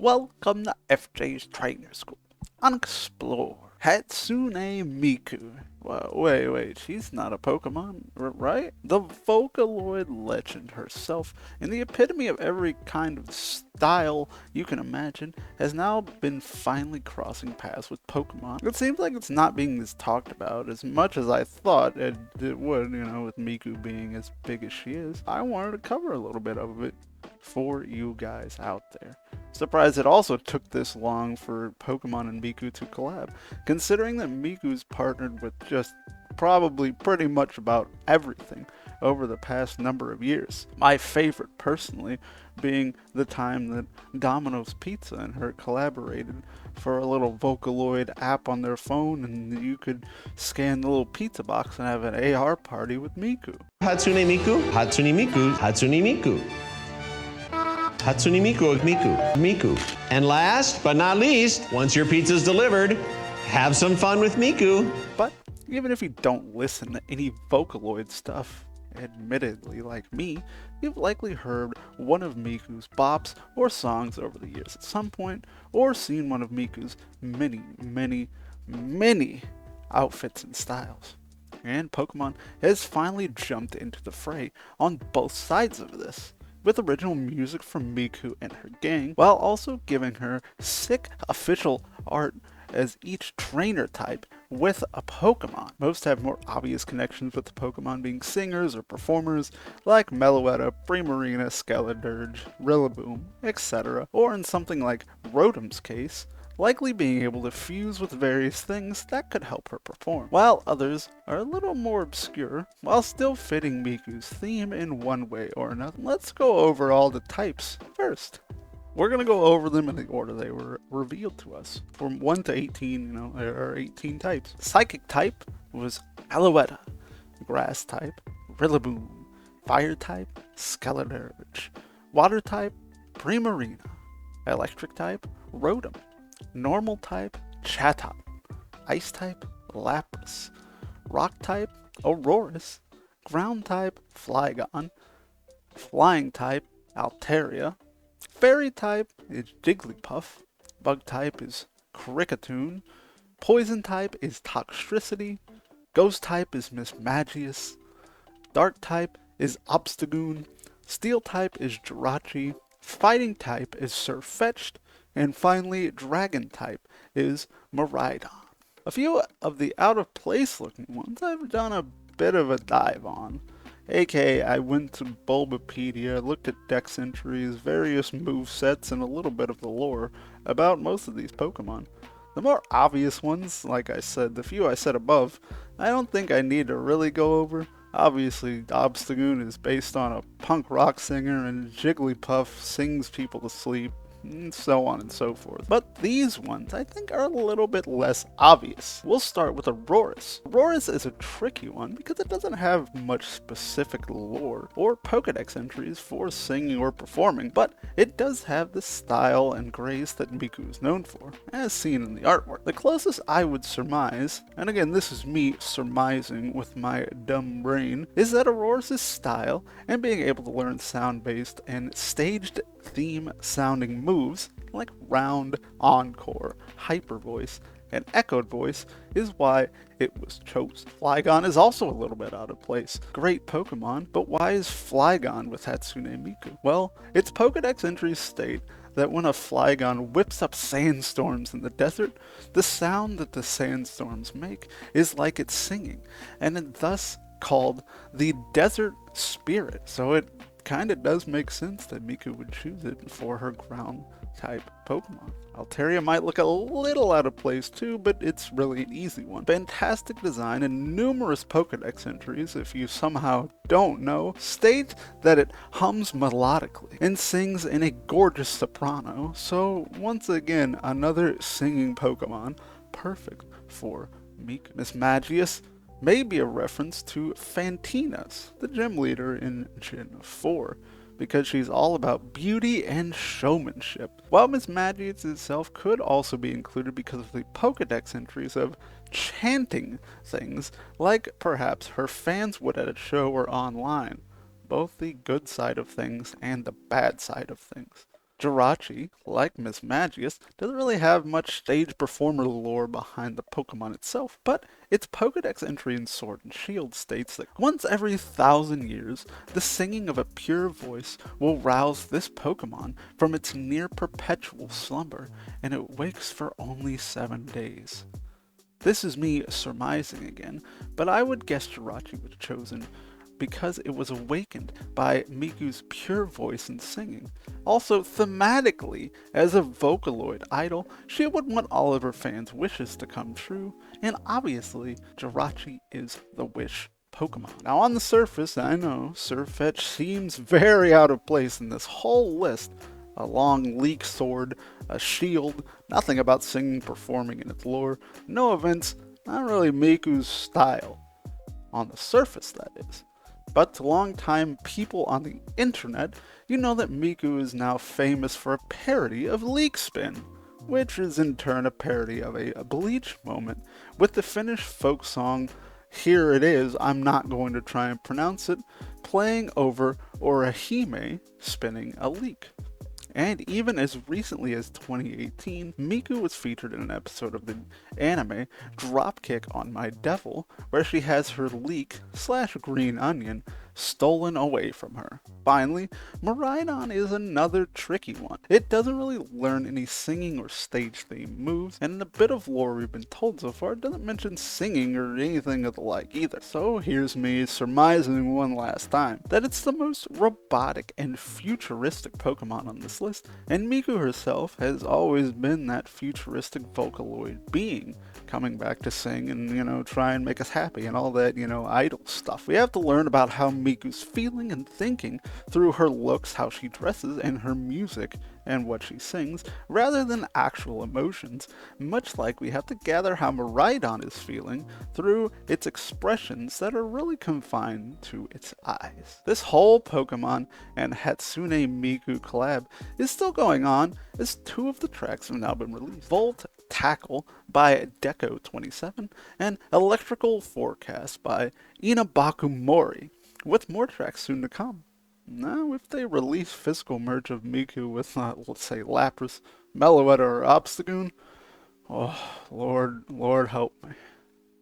Welcome to FJ's Trainer School. Unexplored. Hatsune Miku. Well, wait, she's not a Pokemon, right? The Vocaloid legend herself, and the epitome of every kind of style you can imagine, has now been finally crossing paths with Pokemon. It seems like it's not being as talked about as much as I thought it would, with Miku being as big as she is. I wanted to cover a little bit of it for you guys out there. Surprised it also took this long for Pokemon and Miku to collab, considering that Miku's partnered with just probably pretty much about everything over the past number of years. My favorite, personally, being the time that Domino's Pizza and her collaborated for a little Vocaloid app on their phone, and you could scan the little pizza box and have an AR party with Miku. Hatsune Miku, Hatsune Miku, Hatsune Miku. Hatsune Miku, Miku, Miku. And last but not least, once your pizza's delivered, have some fun with Miku. But even if you don't listen to any Vocaloid stuff, admittedly like me, you've likely heard one of Miku's bops or songs over the years at some point, or seen one of Miku's many outfits and styles. And Pokemon has finally jumped into the fray on both sides of this, with original music from Miku and her gang, while also giving her sick official art as each trainer type with a Pokemon. Most have more obvious connections with the Pokemon being singers or performers, like Meloetta, Primarina, Skeledirge, Rillaboom, etc. Or in something like Rotom's case, likely being able to fuse with various things that could help her perform, while others are a little more obscure, while still fitting Miku's theme in one way or another. Let's go over all the types first. We're going to go over them in the order they were revealed to us, from 1 to 18, there are 18 types. Psychic type was Alouetta, Grass type, Rillaboom, Fire type, Skeledirge, Water type, Primarina, Electric type, Rotom, Normal type, Chatot, Ice type, Lapras, Rock type, Aurorus, Ground type, Flygon, Flying type, Altaria, Fairy type is Jigglypuff, Bug type is Kricketune, Poison type is Toxtricity, Ghost type is Mismagius, Dark type is Obstagoon, Steel type is Jirachi, Fighting type is Sirfetch'd, and finally, Dragon type is Miraidon. A few of the out-of-place looking ones I've done a bit of a dive on. aka I went to Bulbapedia, looked at dex entries, various movesets, and a little bit of the lore about most of these Pokemon. The more obvious ones, like I said, the few I said above, I don't think I need to really go over. Obviously, Obstagoon is based on a punk rock singer, and Jigglypuff sings people to sleep, and so on and so forth. But these ones, I think, are a little bit less obvious. We'll start with Aurorus. Aurorus is a tricky one because it doesn't have much specific lore or Pokedex entries for singing or performing, but it does have the style and grace that Miku is known for, as seen in the artwork. The closest I would surmise, and again this is me surmising with my dumb brain, is that Aurorus' style and being able to learn sound-based and staged theme sounding moves like round, encore, hyper voice, and echoed voice is why it was chosen. Flygon is also a little bit out of place. Great Pokemon, but why is Flygon with Hatsune Miku? Well, its Pokedex entries state that when a Flygon whips up sandstorms in the desert, the sound that the sandstorms make is like it's singing, and it thus called the Desert Spirit. So it kind of does make sense that Miku would choose it for her ground type Pokemon. Altaria might look a little out of place too, but it's really an easy one. Fantastic design and numerous Pokedex entries, if you somehow don't know, state that it hums melodically and sings in a gorgeous soprano, so once again, another singing Pokemon, perfect for Miku. Mismagius may be a reference to Fantinas, the gym leader in Gen 4, because she's all about beauty and showmanship. While Mismagius itself could also be included because of the Pokedex entries of chanting things, like perhaps her fans would at a show or online, both the good side of things and the bad side of things. Jirachi, like Miss Magius, doesn't really have much stage performer lore behind the Pokemon itself, but its Pokedex entry in Sword and Shield states that once every 1,000 years, the singing of a pure voice will rouse this Pokemon from its near perpetual slumber, and it wakes for only 7 days. This is me surmising again, but I would guess Jirachi was chosen because it was awakened by Miku's pure voice and singing. Also, thematically, as a Vocaloid idol, she would want all of her fans' wishes to come true, and obviously, Jirachi is the wish Pokemon. Now, on the surface, I know Surfetch seems very out of place in this whole list. A long leek sword, a shield, nothing about singing, performing in its lore, no events, not really Miku's style. On the surface, that is. But to longtime people on the internet, you know that Miku is now famous for a parody of Leak Spin, which is in turn a parody of a Bleach moment, with the Finnish folk song Here It Is, I'm not going to try and pronounce it, playing over Orihime spinning a leak. And even as recently as 2018, Miku was featured in an episode of the anime Dropkick on My Devil, where she has her leek slash green onion stolen away from her. Finally, Miraidon is another tricky one. It doesn't really learn any singing or stage theme moves, and in a bit of lore we've been told so far, it doesn't mention singing or anything of the like either. So here's me surmising one last time that it's the most robotic and futuristic Pokemon on this list, and Miku herself has always been that futuristic Vocaloid being, coming back to sing and, try and make us happy and all that, idol stuff. We have to learn about how Miku's feeling and thinking through her looks, how she dresses, and her music and what she sings, rather than actual emotions, much like we have to gather how Miraidon is feeling through its expressions that are really confined to its eyes. This whole Pokemon and Hatsune Miku collab is still going on, as 2 of the tracks have now been released. Volt Tackle by Deco27 and Electrical Forecast by Inabaku Mori, with more tracks soon to come. Now, if they release physical merch of Miku with, let's say, Lapras, Meloetta, or Obstagoon, oh, Lord help me.